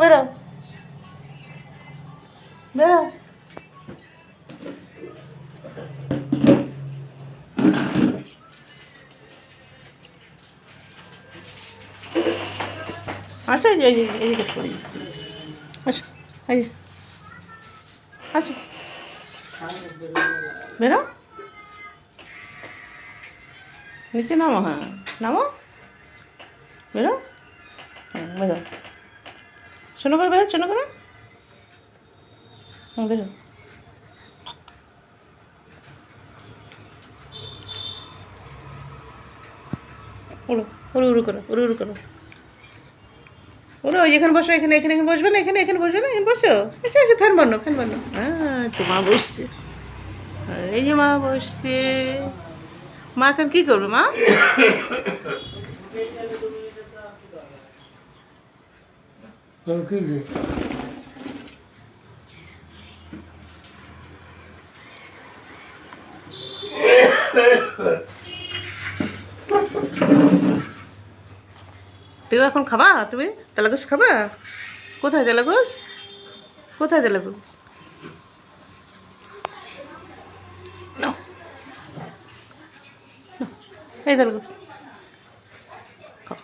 বেরো বেরো। আসো, এই যে করি। আসো, এই যে আসো, বেরো, নিচে নামো। হ্যাঁ, নামো, বেরো। হ্যাঁ, বেরো, শোনো করে বেরো, শোনো করে। হ্যাঁ, বেরো। উড়ো, উড়ো উড়ো করো, উড়ো উড়ো করো, ওরা ওই এখানে বসো, এখানে এখানে এখানে বসবে না, এখানে এখানে বসবে না, এখানে বসো। এসে এসে ফ্যান বানো, ফ্যান বানো। হ্যাঁ, তো মা বসছে। এই যে মা বসছে। মা এখন কী করবে মা? তুই এখন খাবা? তুমি তেলাগোস খাবা? কোথায় তেলাগোস? কোথায় তেলাগোস? নাও, এই তেলাগোস খাও।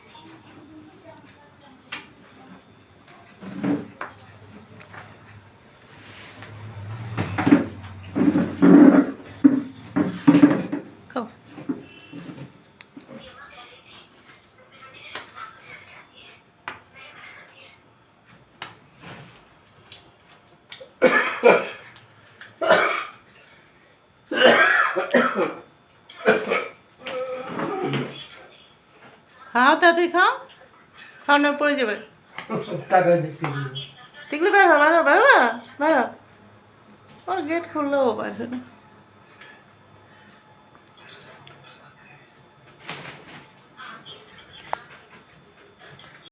খাও। খাও, তাড়াতাড়ি খাও, খাওয়ানোর পড়ে যাবে। দেখলে বেরো বেরো বেরো বেরো। ওর গেট খুললেও পারবে না।